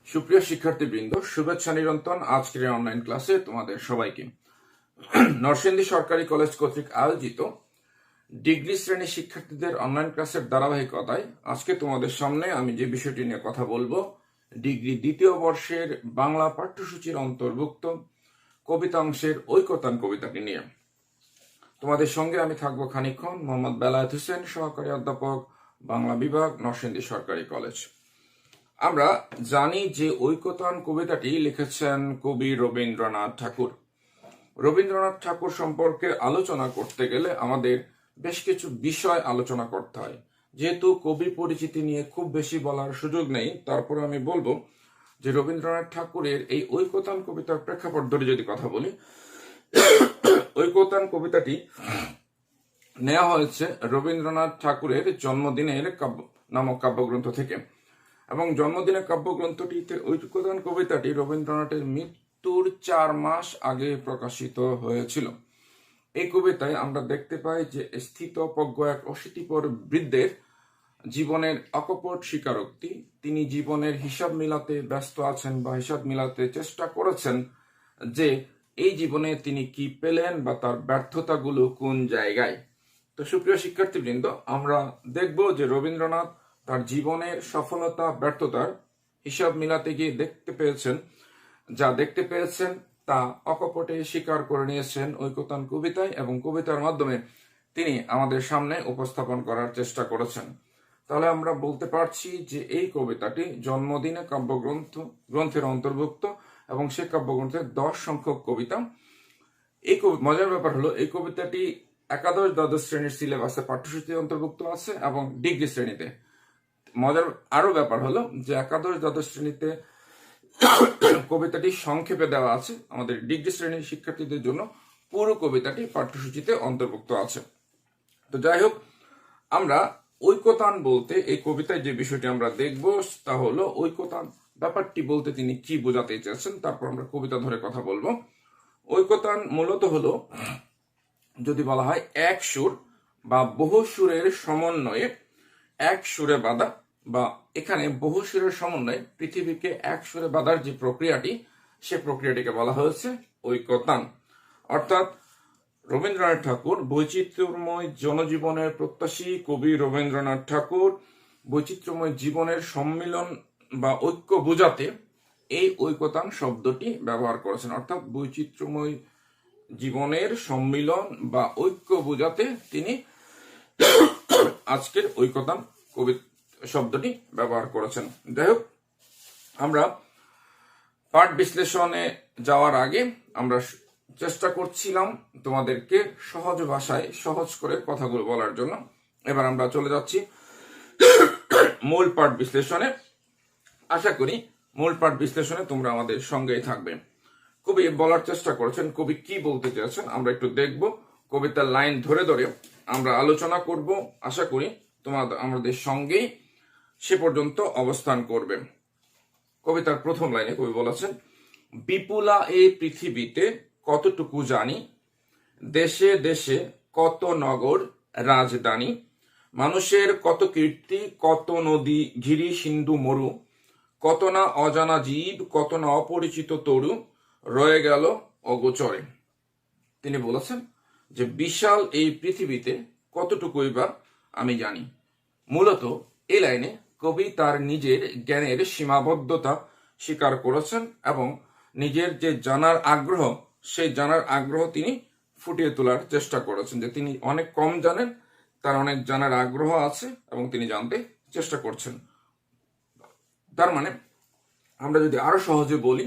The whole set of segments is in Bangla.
সুপ্রিয় শিক্ষার্থীবৃন্দ, শুভেচ্ছা নিরন্তন। আজকের অনলাইন ক্লাসে তোমাদের সবাইকে নরসিংদী সরকারি কলেজ কর্তৃক আয়োজিত ডিগ্রি শ্রেণীর শিক্ষার্থীদের অনলাইন ক্লাসের ধারাবাহিকতায় আজকে তোমাদের সামনে আমি যে বিষয়টি নিয়ে কথা বলবো, ডিগ্রি দ্বিতীয় বর্ষের বাংলা পাঠ্যসূচির অন্তর্ভুক্ত কবিতাংশের ঐকতান কবিতাটি নিয়ে। তোমাদের সঙ্গে আমি থাকবো খানিকক্ষণ। মোহাম্মদ বেলায়েত হোসেন, সহকারী অধ্যাপক, বাংলা বিভাগ, নরসিংদী সরকারি কলেজ। আমরা জানি যে ঐকতান কবিতাটি লিখেছেন কবি রবীন্দ্রনাথ ঠাকুর। রবীন্দ্রনাথ ঠাকুর সম্পর্কে আলোচনা করতে গেলে আমাদের বেশ কিছু বিষয় আলোচনা করতে হয়। যেহেতু কবি পরিচিতি নিয়ে খুব বেশি বলার সুযোগ নেই, তারপরে আমি বলবো যে রবীন্দ্রনাথ ঠাকুরের এই ঐকতান কবিতার প্রেক্ষাপট ধরে যদি কথা বলি, ঐকতান কবিতাটি নেওয়া হয়েছে রবীন্দ্রনাথ ঠাকুরের জন্মদিনের নামক কাব্যগ্রন্থ থেকে, এবং জন্মদিনের কাব্যগ্রন্থটিতে ঐকতান কবিতাটি রবীন্দ্রনাথের মৃত্যুর 4 মাস আগে প্রকাশিত হয়েছিল। এই কবিতায় আমরা দেখতে পাই যে স্থিতপ্রজ্ঞ এক অশীতিপর বৃদ্ধের জীবনের অকপট স্বীকারোক্তি। তিনি জীবনের হিসাব মিলাতে ব্যস্ত আছেন বা হিসাব মিলাতে চেষ্টা করেছেন যে এই জীবনে তিনি কি পেলেন বা তার ব্যর্থতাগুলো কোন জায়গায়। তো সুপ্রিয় শিক্ষার্থীবৃন্দ, আমরা দেখব যে রবীন্দ্রনাথ তার জীবনের সফলতা ব্যর্থতার হিসাব মিলাতে গিয়ে দেখতে পেয়েছেন তা অকপটে স্বীকার করে নিয়েছেন ঐকতান কবিতায়, এবং কবিতার মাধ্যমে তিনি আমাদের সামনে উপস্থাপন করার চেষ্টা করেছেন। তাহলে আমরা বলতে পারছি যে এই কবিতাটি জন্মদিনে গ্রন্থের অন্তর্ভুক্ত, এবং সে কাব্যগ্রন্থের 10 সংখ্যক কবিতা। এই মজার ব্যাপার হলো এই কবিতাটি একাদশ দ্বাদশ শ্রেণীর সিলেবাসে পাঠ্যসূচিতে অন্তর্ভুক্ত আছে এবং ডিগ্রি শ্রেণীতে। মজার আরো ব্যাপার হলো যে একাদশ দ্বাদশ শ্রেণীতে কবিতাটি সংক্ষেপে দেওয়া আছে, আমাদের ডিগ্রি শ্রেণীর শিক্ষার্থীদের জন্য পুরো কবিতাটি পাঠ্যসূচিতে অন্তর্ভুক্ত আছে। তো যাই হোক, আমরা ঐকতান বলতে এই কবিতায় যে বিষয়টি আমরা দেখব তা হলো ঐকতান ব্যাপারটি বলতে তিনি কি বোঝাতে চেয়েছেন, তারপর আমরা কবিতা ধরে কথা বলবো। ঐকতান মূলত হলো, যদি বলা হয়, এক সুর বা বহু সুরের সমন্বয়ে এক সুরে বাঁধা, বা এখানে বহু সুরের সমন্বয়ে পৃথিবীকে এক সুরে বাঁধার যে প্রক্রিয়াটি, সে প্রক্রিয়াটিকে বলা হয়েছে ঐকতান। অর্থাৎ রবীন্দ্রনাথ ঠাকুর বৈচিত্র্যময় জনজীবনের প্রত্যাশী কবি রবীন্দ্রনাথ ঠাকুর বৈচিত্র্যময় জীবনের সম্মিলন বা ঐক্য বোঝাতে এই ঐকতান শব্দটি ব্যবহার করেছেন। অর্থাৎ বৈচিত্র্যময় জীবনের সম্মিলন বা ঐক্য বোঝাতে তিনি আজকের ঐকতান শব্দটি ব্যবহার করেছেন। যাই হোক, আমরা পাঠ বিশ্লেষণে যাওয়ার আগে আমরা চেষ্টা করছিলাম তোমাদেরকে সহজ ভাষায় সহজ করে কথাগুলো বলার জন্য। এবার আমরা চলে যাচ্ছি মূল পাঠ বিশ্লেষণে। আশা করি মূল পাঠ বিশ্লেষণে তোমরা আমাদের সঙ্গেই থাকবে। কবি বলার চেষ্টা করেছেন, কবি কি বলতে চেয়েছেন আমরা একটু দেখব। কবিতার লাইন ধরে ধরে আমরা আলোচনা করব। আশা করি আমাদের সঙ্গেই সে পর্যন্ত অবস্থান করবে। কবিতার প্রথম লাইনে কবি বলেছেন, বিপুলা এই পৃথিবীতে কতটুকু জানি, দেশে দেশে কত নগর রাজধানী, মানুষের কত কীর্তি, কত নদী ঘিরি সিন্ধু মরু, কত না অজানা জীব, কত না অপরিচিত তরু রয়ে গেল অগোচরে। তিনি বলেছেন যে বিশাল এই পৃথিবীতে কতটুকুই বা আমি জানি। মূলত এই লাইনে কবি তার নিজের জ্ঞানের সীমাবদ্ধতা স্বীকার করেছেন, এবং নিজের যে জানার আগ্রহ, সেই জানার আগ্রহ তিনি ফুটিয়ে তোলার চেষ্টা করেছেন, যে তিনি অনেক কম জানেন, তার অনেক জানার আগ্রহ আছে এবং তিনি জানতে চেষ্টা করছেন। তার মানে আমরা যদি আরো সহজে বলি,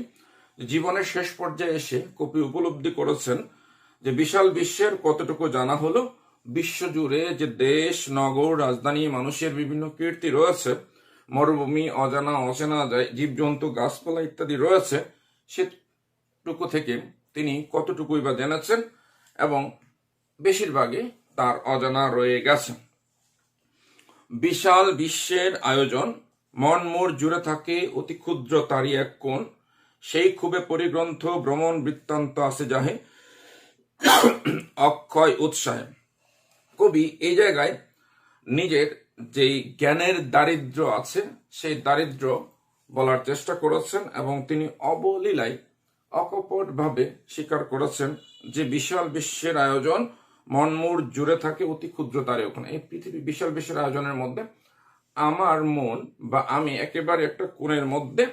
জীবনের শেষ পর্যায়ে এসে কবি উপলব্ধি করেছেন যে বিশাল বিশ্বের কতটুকু জানা হলো, বিশ্বজুড়ে যে দেশ, নগর, রাজধানী, মানুষের বিভিন্ন কীর্তি রয়েছে, মরুভূমি, অজানা অচেনা জীবজন্তু, গাছপালা ইত্যাদি রয়েছে, সেটুকু থেকে তিনি কতটুকুই বা জেনেছেন, এবং বেশিরভাগই তার অজানা রয়ে গেছে। বিশাল বিশ্বের আয়োজন, মন মোর জুড়ে থাকে অতি ক্ষুদ্র তারই এক কোণ, সেই খুবে পরিগ্রন্থ ভ্রমণ বৃত্তান্ত আছে যাহে অক্ষয় উৎসাহে। কবি এই জায়গায় নিজের যেই জ্ঞানের দারিদ্র্য আছে, সেই দারিদ্র্য বলার চেষ্টা করেছেন এবং তিনি অবলীলায় অকপট ভাবে স্বীকার করেছেন যে বিশাল বিশ্বের আয়োজন মনমুর জুড়ে থাকে অতি ক্ষুদ্র তারে ওখানে। এই পৃথিবী বিশাল বিশ্বের আয়োজনের মধ্যে আমার মন বা আমি একেবারে একটা কোণের মধ্যে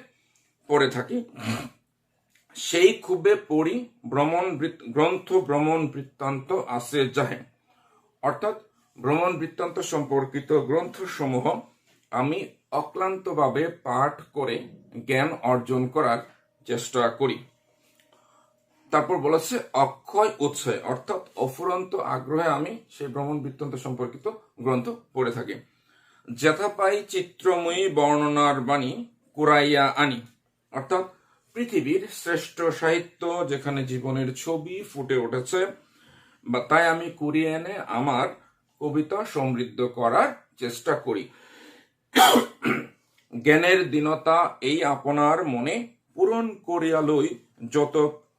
পড়ে থাকি। সেই খুবে পড়ি গ্রন্থ ভ্রমণ বৃত্তান্ত আছে যাহে, অর্থাৎ ভ্রমণ বৃত্তান্ত সম্পর্কিত গ্রন্থসমূহ আমি অক্লান্তভাবে পাঠ করে জ্ঞান অর্জন করার চেষ্টা করি। তারপর বলেছে অক্ষয় উৎসাহে, অর্থাৎ অফুরন্ত আগ্রহে আমি সেই ভ্রমণ বৃত্তান্ত সম্পর্কিত গ্রন্থ পড়ে থাকি। যেথা পাই চিত্রময়ী বর্ণনার বাণী কুড়াইয়া আনি, অর্থাৎ পৃথিবীর শ্রেষ্ঠ সাহিত্য যেখানে জীবনের ছবি ফুটে উঠেছে বা তাই আমি কুড়িয়ে এনে আমার কবিতা সমৃদ্ধ করার চেষ্টা করি। জ্ঞানের দীনতা এই আপনার মনে পূরণ করিয়া লই যত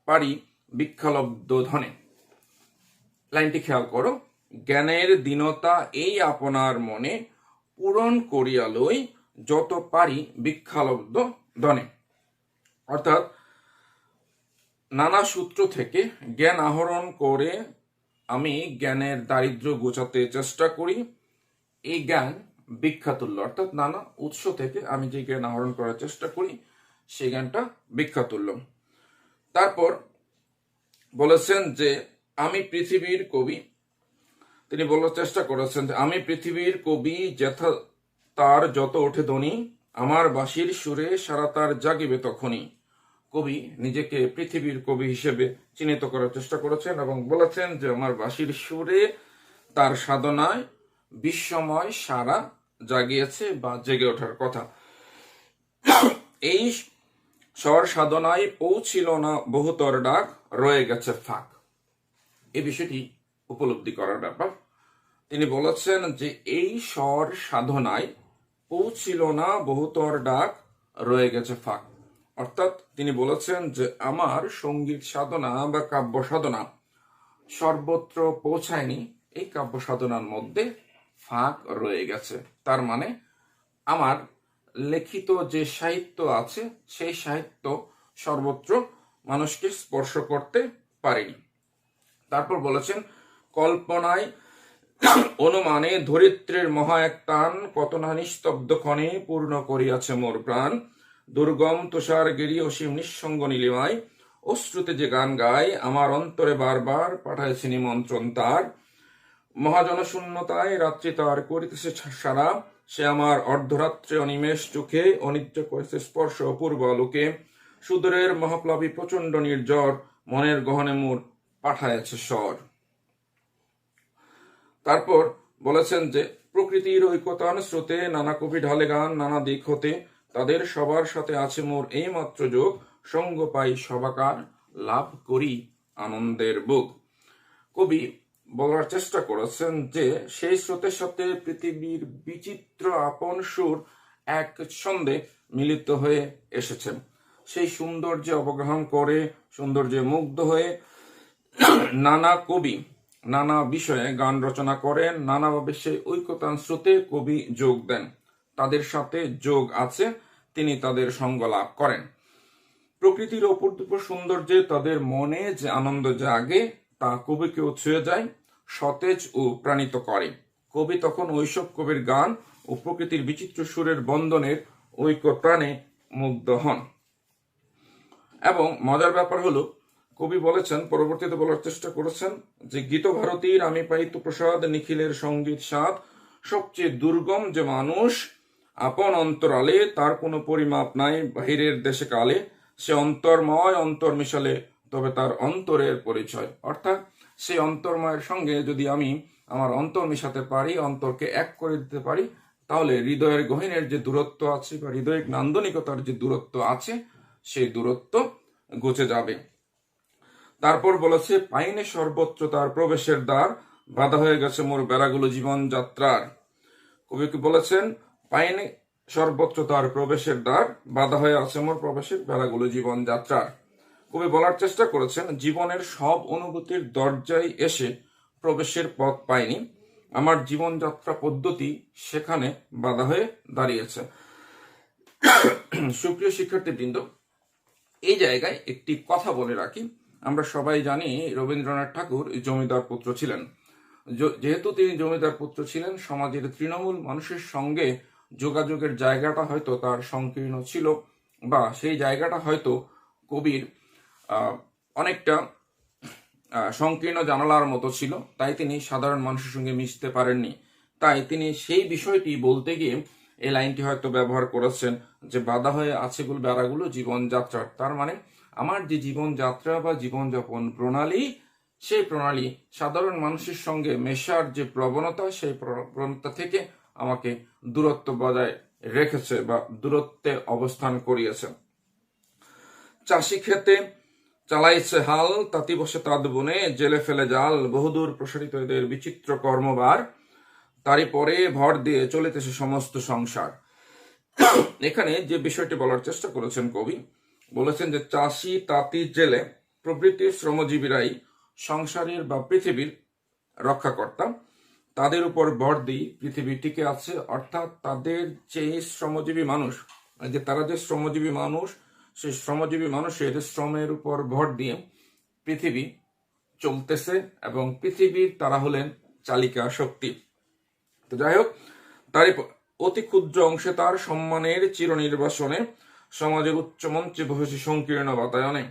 পারি ভিক্ষালব্ধ ধনে। লাইনটি খেয়াল করো, জ্ঞানের দীনতা এই আপনার মনে পূরণ করিয়া লই যত পারি ভিক্ষালব্ধ ধনে, অর্থাৎ নানা সূত্র থেকে জ্ঞান আহরণ করে আমি জ্ঞানের দারিদ্র্য গোছাতে চেষ্টা করি। এই জ্ঞান ভিক্ষাতুল্য, অর্থাৎ নানা উৎস থেকে আমি যে জ্ঞান আহরণ করার চেষ্টা করি সেই জ্ঞানটা ভিক্ষাতুল্য। তারপর বলেছেন যে আমি পৃথিবীর কবি, তিনি বলার চেষ্টা করেছেন যে আমি পৃথিবীর কবি যেথা তার যত ওঠে ধ্বনি, আমার বাঁশির সুরে সারা তার জাগিবে তখনই। কবি নিজেকে পৃথিবীর কবি হিসেবে চিহ্নিত করার চেষ্টা করেছেন এবং বলেছেন যে আমার বাঁশির সুরে তার সাধনায় বিশ্বময় সারা জাগিয়েছে বা জেগে ওঠার কথা। এই স্বর সাধনায় পৌঁছিল না বহুতর ডাক, রয়ে গেছে ফাঁক। এই বিষয়টি উপলব্ধি করার ব্যাপার। তিনি বলেছেন যে এই স্বর সাধনায় পৌঁছিল না বহুতর ডাক, রয়ে গেছে ফাঁক, অর্থাৎ তিনি বলেছেন যে আমার সঙ্গীত সাধনা বা কাব্য সাধনা সর্বত্র পৌঁছায়নি, এই কাব্য সাধনার মধ্যে ফাঁক রয়ে গেছে। তার মানে আমার লিখিত যে সাহিত্য আছে সেই সাহিত্য সর্বত্র মানুষকে স্পর্শ করতে পারেনি। তারপর বলেছেন কল্পনায় অনুমানে ধরিত্রীর মহা এক টান, কত না নিস্তব্ধ ক্ষণে পূর্ণ করিয়াছে মোর প্রাণ। দুর্গম তুষার গিরি অসীম নিঃসঙ্গ নীলিমায়, অশ্রুতে যে গান গায় আমার অন্তরে বারবার পাঠাইছে নিমন্ত্রণ তার। মহাজনশূন্যতায় রাত্রি তার করিতেছে সারা, সে আমার অর্ধরাত্রে অনিমেষ চোখে অনিত্য করেছে স্পর্শ অপূর্ব আলোকে। সুদূরের মহাপ্লাবী প্রচন্ড নির্ঝর, মনের গহনে মোর পাঠাইছে স্বর। তারপর বলেছেন যে প্রকৃতির ঐকতান স্রোতে নানা কবি ঢালে গান নানা দিক হতে, তাদের সবার সাথে আছে মোর এই মাত্র যোগ, সঙ্গ পাই সবাকার লাভ করি আনন্দের বুক। কবি বলার চেষ্টা করেছেন যে সেই স্রোতের সাথে পৃথিবীর বিচিত্র আপন সুর এক ছন্দে মিলিত হয়ে এসেছে। সেই সৌন্দর্যে অবগাহন করে সৌন্দর্যে মুগ্ধ হয়ে নানা কবি নানা বিষয়ে গান রচনা করেন, নানাভাবে সেই ঐকতান স্রোতে কবি যোগ দেন, তাদের সাথে যোগ আছে, তিনি তাদের সঙ্গ লাভ করেন। প্রকৃতির অপূর্ব সৌন্দর্যে তাদের মনে যে আনন্দ জাগে তা কবিকেও ছুঁয়ে যায়, সতেজ ও প্রাণিত করে। কবি তখন ওইসব কবির গান ও প্রকৃতির বিচিত্র সুরের বন্ধনের ঐকতানে মুগ্ধ হন। এবং মজার ব্যাপার হলো কবি বলেছেন, পরবর্তীতে বলার চেষ্টা করেছেন যে গীত ভারতীর আমি পাইতু প্রসাদ, নিখিলের সঙ্গীত স্বাদ। সবচেয়ে দুর্গম যে মানুষ আপন অন্তরালে, তার কোনো পরিমাপ নাই বাহিরের দেশে কালে। সে অন্তর্ময় অন্তর মিশালে তবে তার অন্তরের পরিচয়, অর্থাৎ সেই অন্তর্ময়ের সঙ্গে যদি আমি আমার অন্তর মিশাতে পারি, অন্তরকে এক করে দিতে পারি, তাহলে হৃদয়ের গহীনের যে দূরত্ব আছে বা হৃদয়ের নান্দনিকতার যে দূরত্ব আছে সেই দূরত্ব ঘুচে যাবে। তারপর বলেছে পাইনে সর্বত্র তার প্রবেশের দ্বার, বাধা হয়ে গেছে মোর বেড়াগুলো জীবন যাত্রার। কবি বলেছেন পাইনে সর্বত্র তার প্রবেশের দ্বার, বাধা হয়ে আছে মোর প্রবেশের বেড়াগুলো জীবন যাত্রার। কবি বলার চেষ্টা করেছেন জীবনের সব অনুভূতির দরজায় এসে প্রবেশের পথ পাইনি, আমার জীবনযাত্রা পদ্ধতি সেখানে বাধা হয়ে দাঁড়িয়েছে। সুপ্রিয় শিক্ষার্থীবৃন্দ, এই জায়গায় একটি কথা বলে রাখি। আমরা সবাই জানি রবীন্দ্রনাথ ঠাকুর জমিদার পুত্র ছিলেন। যেহেতু তিনি জমিদার পুত্র ছিলেন, সমাজের তৃণমূল মানুষের সঙ্গে যোগাযোগের জায়গাটা হয়তো তার সংকীর্ণ ছিল, বা সেই জায়গাটা হয়তো কবির অনেকটা সংকীর্ণ জানালার মতো ছিল, তাই তিনি সাধারণ মানুষের সঙ্গে মিশতে পারেননি। তাই তিনি সেই বিষয়টি বলতে গিয়ে এই লাইনটি হয়তো ব্যবহার করেছেন যে বাধা হয়ে আছে বেড়াগুলো জীবনযাত্রার। তার মানে আমার যে জীবনযাত্রা বা জীবনযাপন প্রণালী, সেই প্রণালী সাধারণ মানুষের সঙ্গে মেশার যে প্রবণতা, সেই প্রবণতা থেকে আমাকে দূরত্ব বজায় রেখেছে বা দূরত্বে অবস্থান করিয়েছে। চাষি খেতে চালাইছে হাল, তাঁতি বসে তাঁত বনে, জেলে ফেলে জাল, বহুদূর প্রসারিত এদের বিচিত্র কর্মবার, তারই পরে ভর দিয়ে চলিতেছে সমস্ত সংসার। এখানে যে বিষয়টি বলার চেষ্টা করেছেন কবি, বলেছেন যে চাষি, তাঁতি, জেলে প্রভৃতি শ্রমজীবীরাই সংসারের বা পৃথিবীর রক্ষাকর্তা। তাদের উপর ভর দিয়ে পৃথিবী টিকে আছে। অর্থাৎ তাদের যে শ্রমজীবী মানুষ, যে তারা যে শ্রমজীবী মানুষ, সেই শ্রমজীবী মানুষের শ্রমের উপর ভর দিয়ে পৃথিবী চলতেছে, এবং পৃথিবীর তারা হলেন চালিকা শক্তি। তো যাই হোক, তারই অতি ক্ষুদ্র অংশে তার সম্মানের চিরনির্বাসনে, সমাজের উচ্চ মঞ্চে বসেছে সংকীর্ণ বাতায়নে।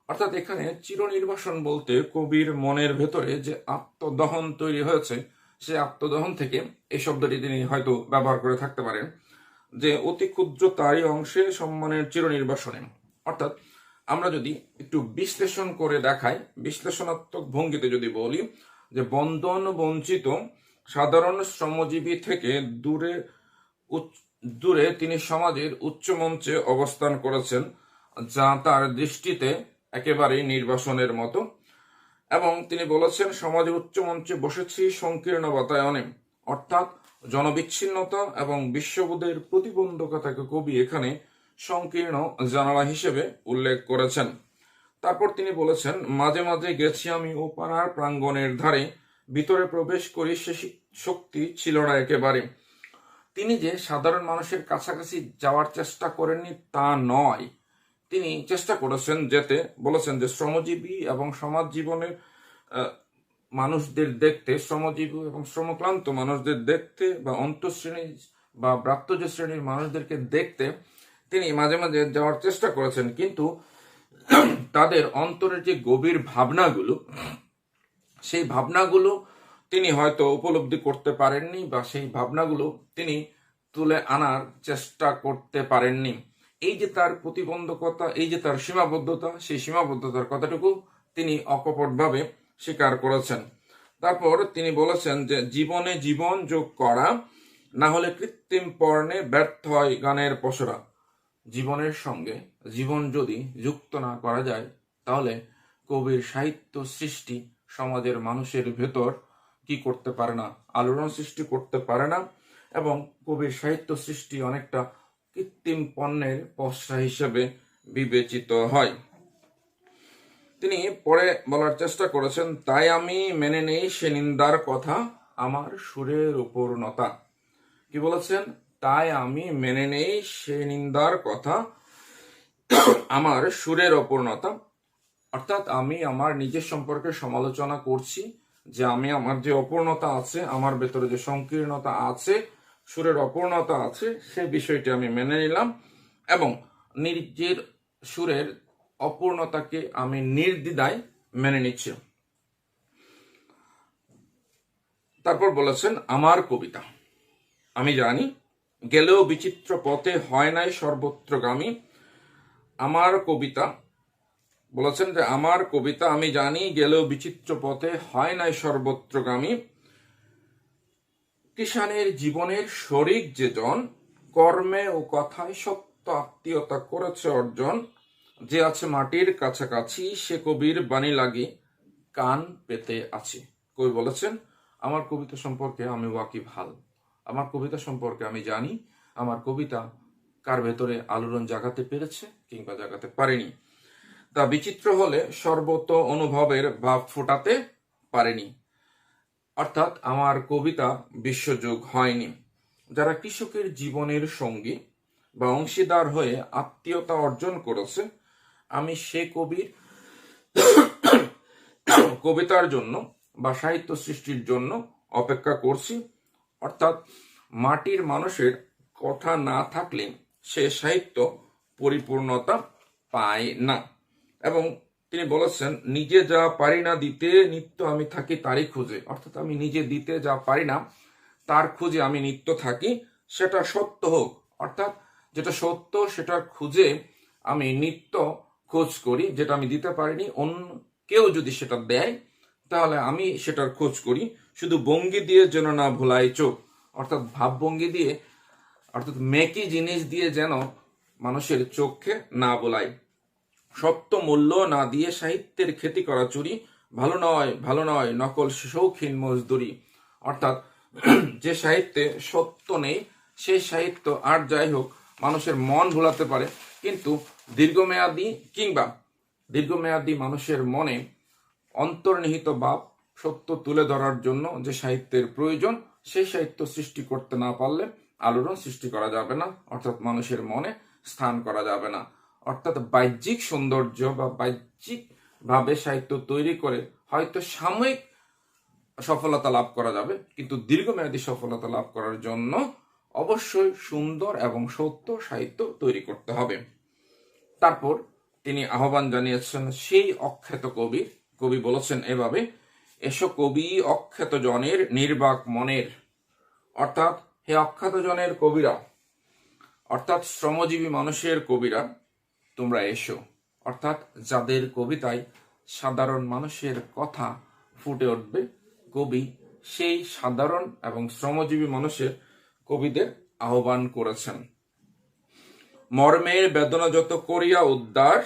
অর্থাৎ এখানে চিরনির্বাসন বলতে কবির মনের ভেতরে যে আত্মদহন তৈরি হয়েছে, সে আত্মদহন থেকে এই শব্দটি তিনি হয়তো ব্যবহার করে থাকতে পারেন, যে অতি ক্ষুদ্র তারই অংশে সম্মানের চিরনির্বাসনে। অর্থাৎ আমরা যদি একটু বিশ্লেষণ করে দেখাই, বিশ্লেষণাত্মক ভঙ্গিতে যদি বলি যে বন্ধন বঞ্চিত সাধারণ শ্রমজীবী থেকে দূরে তিনি সমাজের উচ্চ মঞ্চে অবস্থান করেছেন, যা তার দৃষ্টিতে একেবারেই নির্বাসনের মতো। এবং তিনি বলেছেন সমাজের উচ্চ মঞ্চে বসেছি সংকীর্ণ বাতায়নে, অর্থাৎ জনবিচ্ছিন্নতা এবং বিশ্ববোধের প্রতিবন্ধকতাকে কবি এখানে সংকীর্ণ জানালা হিসেবে উল্লেখ করেছেন। তারপর তিনি বলেছেন মাঝে মাঝে গেছি আমি ও পাড়ার প্রাঙ্গণের ধারে, ভিতরে প্রবেশ করি সে শক্তি ছিল না একেবারে। তিনি যে সাধারণ মানুষের কাছাকাছি যাওয়ার চেষ্টা করেননি তা নয়, তিনি চেষ্টা করেছেন যেতে। বলেছেন যে শ্রমজীবী এবং সমাজ জীবনের মানুষদের দেখতে, শ্রমজীবী এবং শ্রমক্লান্ত মানুষদের দেখতে, বা অন্তঃশ্রেণী বা ব্রাত্য শ্রেণীর মানুষদেরকে দেখতে তিনি মাঝে মাঝে যাওয়ার চেষ্টা করেছেন, কিন্তু তাদের অন্তরের যে গভীর ভাবনাগুলো, সেই ভাবনাগুলো তিনি হয়তো উপলব্ধি করতে পারেননি, বা সেই ভাবনাগুলো তিনি তুলে আনার চেষ্টা করতে পারেননি। এই যে তার প্রতিবন্ধকতা, এই যে তার সীমাবদ্ধতা, সেই সীমাবদ্ধতার কথাটুকু তিনি অকপটভাবে স্বীকার করেছেন। তারপর তিনি বলেছেন যে জীবনে জীবন যোগ করা, না হলে কৃত্রিম পর্ণে ব্যর্থ হয় গানের পসরা। জীবনের সঙ্গে জীবন যদি যুক্ত না করা যায়, তাহলে কবির সাহিত্য সৃষ্টি সমাজের মানুষের ভেতর কি করতে পারে না, আলোড়ন সৃষ্টি করতে পারে না, এবং কবির সাহিত্য সৃষ্টি অনেকটা কৃত্রিম পণ্যের পসরা হিসেবে বিবেচিত হয়। তিনি পরে বলার চেষ্টা করেছেন তাই আমি মেনে নেই সে নিন্দার কথা, আমার সুরের অপূর্ণতা। কি বলেছেন? তাই আমি মেনে নেই সে নিন্দার কথা, আমার সুরের অপূর্ণতা। অর্থাৎ আমি আমার নিজের সম্পর্কে সমালোচনা করছি, যে আমি আমার যে অপূর্ণতা আছে, আমার ভেতরে যে সংকীর্ণতা আছে, সুরের অপূর্ণতা আছে, সে বিষয়টি আমি মেনে নিলাম, এবং নিজের সুরের অপূর্ণতাকে আমি নির্দ্বিধায় মেনে নিচ্ছি। তারপর বলেছেন আমার কবিতা আমি জানি গেলেও বিচিত্র পথে হয় নাই সর্বত্রগামী। আমার কবিতা বলেছেন যে আমার কবিতা আমি জানি গেলেও বিচিত্র পথে হয় নাই সর্বত্রগামী। কিষানের জীবনের শরিক যে জন, কর্মে ও কথায় সত্য আত্মীয়তা করেছে অর্জন। যে আছে মাটির কাছাকাছি, সে কবির বাণী লাগি কান পেতে আছে। কবি বলেছেন আমার কবিতা সম্পর্কে আমি ওয়াকিবহাল, আমার কবিতা সম্পর্কে আমি জানি আমার কবিতা কার ভেতরে আলোড়ন জাগাতে পেরেছে কিংবা জাগাতে পারেনি। তা বিচিত্র হলে সর্বত অনুভবের ভাব ফোটাতে পারেনি। অর্থাৎ আমার কবিতা বিশ্বযোগ হয়নি। যারা কৃষকের জীবনের সঙ্গী, বা অংশীদার হয়ে আত্মীয়তা অর্জন করেছে, আমি সে কবির কবিতার জন্য বা সাহিত্য সৃষ্টির জন্য অপেক্ষা করছি। অর্থাৎ মাটির মানুষের কথা না থাকলে সে সাহিত্য পরিপূর্ণতা পায় না। এবং তিনি বলেছেন, নিজে যা পারি না দিতে নিত্য আমি থাকি তারই খুঁজে। অর্থাৎ আমি নিজে দিতে যা পারি না তার খুঁজে আমি নিত্য থাকি, সেটা সত্য হোক। অর্থাৎ যেটা সত্য সেটার খুঁজে আমি নিত্য খোঁজ করি। যেটা আমি দিতে পারিনি, অন্য কেউ যদি সেটা দেয় তাহলে আমি সেটার খোঁজ করি। শুধু ভঙ্গি দিয়ে যেন না ভোলাই চোখ। অর্থাৎ ভাবভঙ্গি দিয়ে, অর্থাৎ মেকি জিনিস দিয়ে যেন মানুষের চোখে না বোলাই। সত্য মূল্য না দিয়ে সাহিত্যের খ্যাতি করা চুরি, ভালো নয় ভালো নয় নকল শৌখিন মজদুরি। অর্থাৎ যে সাহিত্যে সত্য নেই সেই সাহিত্য আর যাই হোক মানুষের মন ভোলাতে পারে, কিন্তু দীর্ঘমেয়াদী মানুষের মনে অন্তর্নিহিত ভাব সত্য তুলে ধরার জন্য যে সাহিত্যের প্রয়োজন, সেই সাহিত্য সৃষ্টি করতে না পারলে আলোড়ন সৃষ্টি করা যাবে না, অর্থাৎ মানুষের মনে স্থান করা যাবে না। অর্থাৎ বাহ্যিক সৌন্দর্য বা বাহ্যিক ভাবে সাহিত্য তৈরি করে হয়তো সাময়িক সফলতা লাভ করা যাবে, কিন্তু দীর্ঘমেয়াদী সফলতা লাভ করার জন্য অবশ্যই সুন্দর এবং সত্য সাহিত্য তৈরি করতে হবে। তারপর তিনি আহ্বান জানিয়েছেন সেই অখ্যাত কবি বলেছেন এভাবে, এসো কবি অখ্যাত জনের নির্বাক মনের। অর্থাৎ হে অখ্যাত জনের কবিরা, অর্থাৎ শ্রমজীবী মানুষের কবিরা, তোমরা এসো। অর্থাৎ যাদের কবিতায় সাধারণ মানুষের কথা ফুটে উঠবে, কবি সেই সাধারণ এবং শ্রমজীবী মানুষের কবিদের আহ্বান করেছেন। মর্মের বেদনা যত করিয়া উদ্ধার,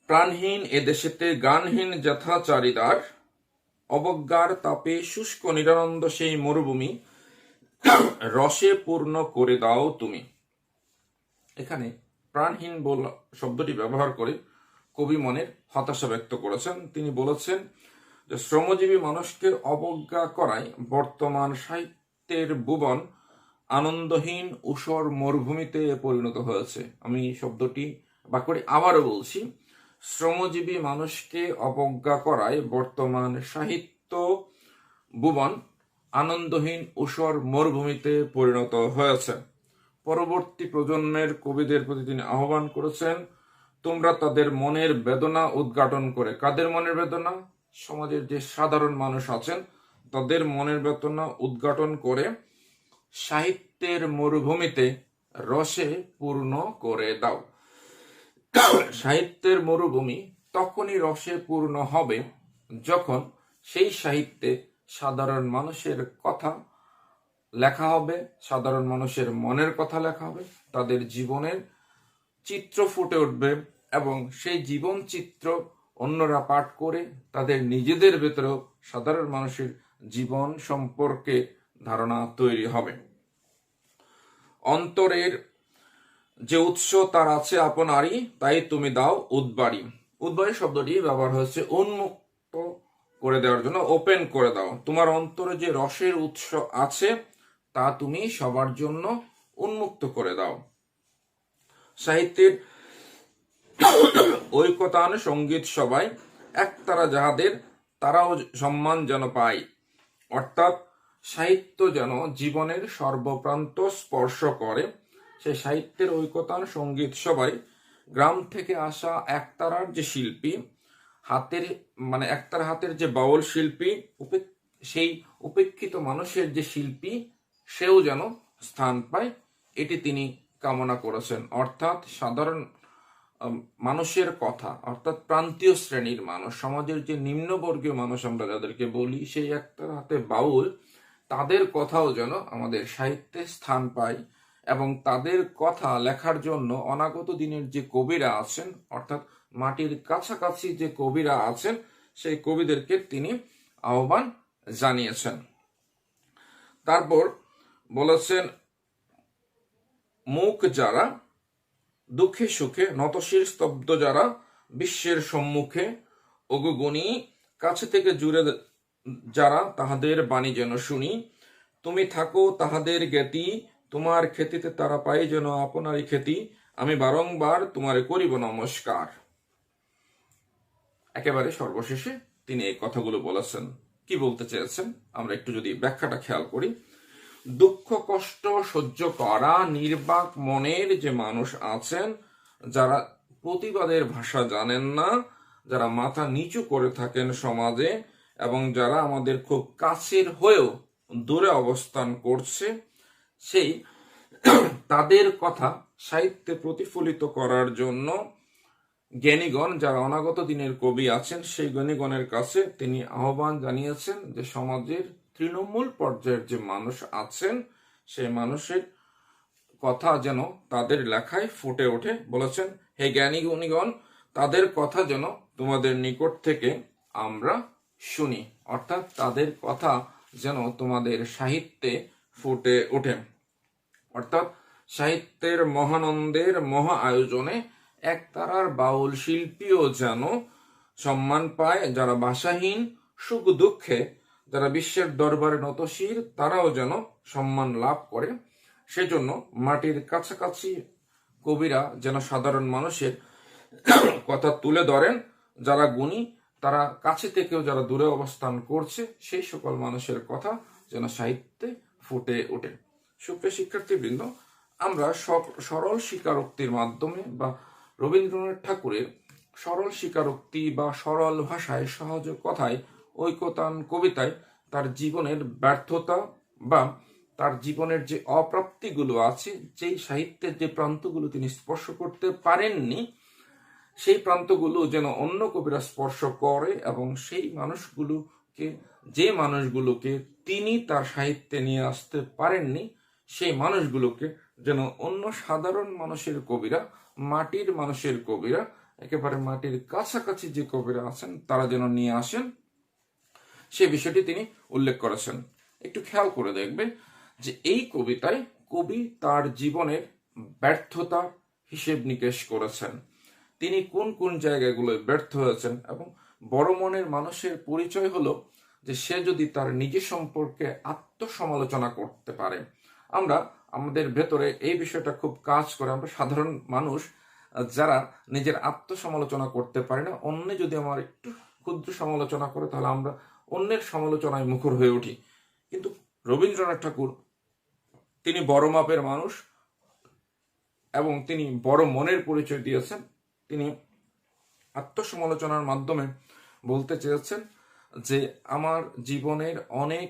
প্রাণহীন এদেশেতে গানহীন যথাচারিদার, অবজ্ঞার তাপে শুষ্ক নিরানন্দ সেই মরুভূমি, রসে পূর্ণ করে দাও তুমি। এখানে প্রাণহীন শব্দটি ব্যবহার করে কবি মনের হতাশা ব্যক্ত করেছেন। তিনি বলেছেন যে শ্রমজীবী মানুষকে অবজ্ঞা করায় বর্তমান সাহিত্যের ভুবন আনন্দহীন ঊষর মরুভূমিতে পরিণত হয়েছে। আমি শব্দটি বাক্যটি আবারও বলছি, শ্রমজীবী মানুষকে অবজ্ঞা করায় বর্তমান সাহিত্য ভুবন আনন্দহীন ঊষর মরুভূমিতে পরিণত হয়েছে। পরবর্তী প্রজন্মের কবিদের প্রতি তিনি আহ্বান করেছেন, তোমরা তাদের মনের বেদনা উদ্ঘাটন করে, কাদের মনের বেদনা? সমাজের যে সাধারণ মানুষ আছেন তাদের মনের বেদনা উদ্ঘাটন করে সাহিত্যের মরুভূমিতে রসে পূর্ণ করে দাও। সাহিত্যের মরুভূমি তখনই রসে পূর্ণ হবে যখন সেই সাহিত্যে সাধারণ মানুষের কথা লেখা হবে, সাধারণ মানুষের মনের কথা লেখা হবে, তাদের জীবনের চিত্র ফুটে উঠবে এবং সেই জীবন চিত্র অন্যরা পাঠ করে তাদের নিজেদের ভেতরেও সাধারণ মানুষের জীবন সম্পর্কে ধারণা তৈরি হবে। অন্তরের যে উৎস তার আছে আপনারই, তাই তুমি দাও উদ্বাড়ি। উদ্বাড়ি শব্দটি ব্যবহার হয়েছে উন্মুক্ত করে দেওয়ার জন্য, ওপেন করে দাও। তোমার অন্তরে যে রসের উৎস আছে তা তুমি সবার জন্য উন্মুক্ত করে দাও। সাহিত্যের ঐকতান সঙ্গীত সবাই একতারা যাহাদের, তারাও সম্মান যেন পায়। অর্থাৎ সাহিত্য যেন জীবনের সর্বপ্রান্ত স্পর্শ করে। সেই সাহিত্যের ঐকতান সঙ্গীত সবাই গ্রাম থেকে আসা একতারার যে শিল্পী, একতার হাতের যে বাউল শিল্পী, সেই উপেক্ষিত মানুষের যে শিল্পী, সেও যেন স্থান পায়, এটি তিনি কামনা করেছেন। অর্থাৎ সাধারণ মানুষের কথা, অর্থাৎ প্রান্তীয় শ্রেণীর মানুষ, সমাজের যে নিম্নবর্গীয় মানুষ আমরা যাদেরকে বলি, সেই একটার হাতে বাউল, তাদের কথাও যেন আমাদের সাহিত্যে স্থান পায় এবং তাদের কথা লেখার জন্য অনাগত দিনের যে কবিরা আছেন, অর্থাৎ মাটির কাছাকাছি যে কবিরা আছেন, সেই কবিদেরকে তিনি আহ্বান জানিয়েছেন। তারপর বলেছেন, মুখ যারা দুঃখে সুখে নতশির স্তব্ধ যারা বিশ্বের সম্মুখে, অগুগুণী কাছে থেকে জুড়ে যারা তাহাদের বাণী যেন শুনি, তুমি থাকো তাহাদের জ্ঞাতি তোমার খ্যাতিতে তারা পাই যেন আপনারই খ্যাতি, আমি বারংবার তোমারে করিব নমস্কার। একেবারে সর্বশেষে তিনি এই কথাগুলো বলেছেন। কি বলতে চেয়েছেন আমরা একটু যদি ব্যাখ্যাটা খেয়াল করি। দুঃখ কষ্ট সহ্য করা নির্বাক মনের যে মানুষ আছেন, যারা প্রতিবাদের ভাষা জানেন না, যারা মাথা নিচু করে থাকেন সমাজে, এবং যারা আমাদের খুব কাছের হয়েও দূরে অবস্থান করছে, সেই তাদের কথা সাহিত্যে প্রতিফলিত করার জন্য জ্ঞানীগণ, যারা অনাগত দিনের কবি আছেন, সেই জ্ঞানীগণের কাছে তিনি আহ্বান জানিয়েছেন যে সমাজের তৃণমূল পর্যায়ের যে মানুষ আছেন, সেই মানুষের কথা যেন তাদের লেখায় ফুটে ওঠে। বলেছেন, হে জ্ঞানী গুণীগণ, তাদের কথা যেন তোমাদের নিকট থেকে আমরা শুনি, অর্থাৎ তাদের কথা যেন তোমাদের সাহিত্যে ফুটে ওঠে। অর্থাৎ সাহিত্যের মহানন্দের মহা আয়োজনে একতারার বাউল শিল্পীও যেন সম্মান পায়, যারা ভাষাহীন সুখ দুঃখে, যারা বিশ্বের দরবারে নতশির, তারাও যেন সম্মান লাভ করে। সেজন্য মাটির কাছাকাছি কবিরা যেন সাধারণ মানুষের কথা তুলে ধরেন, যারা গুণী তারা কাছে থেকেও যারা দূরে অবস্থান করছে, সেই সকল মানুষের কথা যেন সাহিত্যে ফুটে ওঠে। সুপ্রিয় শিক্ষার্থীবৃন্দ, আমরা সরল স্বীকারোক্তির মাধ্যমে বা রবীন্দ্রনাথ ঠাকুরের সরল স্বীকারোক্তি বা সরল ভাষায় সহজ কথায় ঐকতান কবিতায় তার জীবনের ব্যর্থতা বা তার জীবনের যে অপ্রাপ্তিগুলো আছে, যেই সাহিত্যের যে প্রান্তগুলো তিনি স্পর্শ করতে পারেননি, সেই প্রান্তগুলো যেন অন্য কবিরা স্পর্শ করে, এবং সেই মানুষগুলোকে, যে মানুষগুলোকে তিনি তার সাহিত্যে নিয়ে আসতে পারেননি, সেই মানুষগুলোকে যেন অন্য সাধারণ মানুষের কবিরা, মাটির মানুষের কবিরা, একেবারে মাটির কাছাকাছি যে কবিরা আছেন, তারা যেন নিয়ে আসেন, সে বিষয়টি তিনি উল্লেখ করেছেন। একটু খেয়াল করে দেখবেন যে এই কবিতায় কবি তার জীবনের ব্যর্থতা হিসেব নিকেশ করেছেন। তিনি কোন কোন জায়গাগুলোয় ব্যর্থ হয়েছেন, এবং বড় মনের মানুষের পরিচয় হলো যে সে যদি তার নিজের সম্পর্কে আত্মসমালোচনা করতে পারে। আমরা আমাদের ভেতরে এই বিষয়টা খুব কাজ করে। আমরা সাধারণ মানুষ যারা নিজের আত্মসমালোচনা করতে পারে না, অন্য যদি আমার একটু ক্ষুদ্র সমালোচনা করে, তাহলে আমরা অন্যের সমালোচনায় মুখর হয়ে উঠি। কিন্তু রবীন্দ্রনাথ ঠাকুর তিনি বড় মাপের মানুষ, এবং তিনি বড় মনের পরিচয় দিয়েছেন। তিনি আত্মসমালোচনার মাধ্যমে বলতে চেয়েছেন যে আমার জীবনের অনেক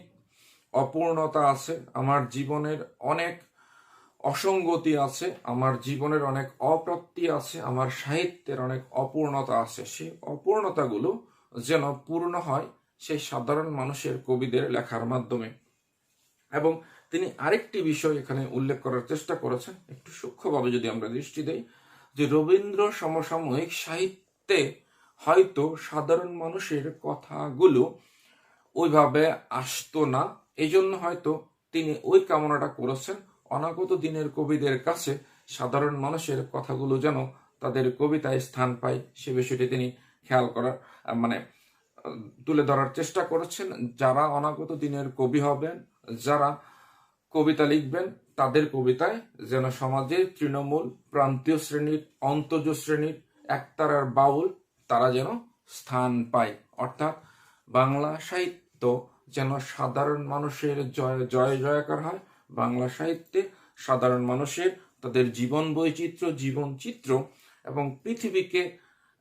অপূর্ণতা আছে, আমার জীবনের অনেক অসঙ্গতি আছে, আমার জীবনের অনেক অপ্রাপ্তি আছে, আমার সাহিত্যের অনেক অপূর্ণতা আছে। সেই অপূর্ণতাগুলো যেন পূর্ণ হয় সেই সাধারণ মানুষের কবিদের লেখার মাধ্যমে। এবং তিনি আরেকটি বিষয় এখানে উল্লেখ করার চেষ্টা করেছেন, একটু সূক্ষ্মভাবে যদি আমরা দৃষ্টি দেই, যে রবীন্দ্র সমসাময়িক সাহিত্যে হয়তো সাধারণ মানুষের কথাগুলো ওইভাবে আসতো না, এই জন্য হয়তো তিনি ওই কামনাটা করেছেন অনাগত দিনের কবিদের কাছে সাধারণ মানুষের কথাগুলো যেন তাদের কবিতায় স্থান পায়, সে বিষয়টি তিনি খেয়াল করার তুলে ধরার চেষ্টা করেছেন। যারা অনাগত দিনের কবি হবেন, যারা কবিতা লিখবেন, তাদের কবিতায় যেন সমাজের তৃণমূল, প্রান্তীয় শ্রেণীর, অন্তজ শ্রেণীর, একতারার বাউল, তারা যেন স্থান পায়। অর্থাৎ বাংলা সাহিত্য যেন সাধারণ মানুষের জয় জয়কার হয়। বাংলা সাহিত্যে সাধারণ মানুষের তাদের জীবন বৈচিত্র্য, জীবন চিত্র, এবং পৃথিবীকে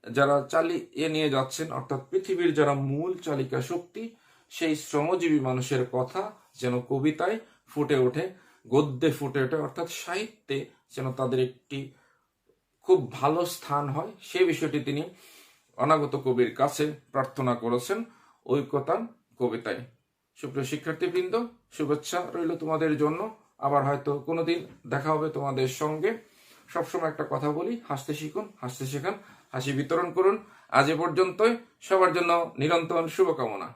যারা চালিয়ে নিয়ে যাচ্ছেন, অর্থাৎ পৃথিবীর যারা মূল চালিকা শক্তি, সেই শ্রমজীবী মানুষের কথা যেন কবিতায় ফুটে ওঠে, গদ্যে ফুটে ওঠে, অর্থাৎ সাহিত্যে যেন তাদের একটি খুব ভালো স্থান হয়, সে বিষয়টি তিনি অনাগত কবির কাছে প্রার্থনা করেছেন ঐকতান কবিতায়। সুপ্রিয় শিক্ষার্থীবৃন্দ, শুভেচ্ছা রইল তোমাদের জন্য। আবার হয়তো কোনোদিন দেখা হবে তোমাদের সঙ্গে। সবসময় একটা কথা বলি, হাসতে শিখুন, হাসতে শেখান, হাসি বিতরণ করুন। আজ এ পর্যন্তই। সবার জন্য নিরন্তর শুভকামনা।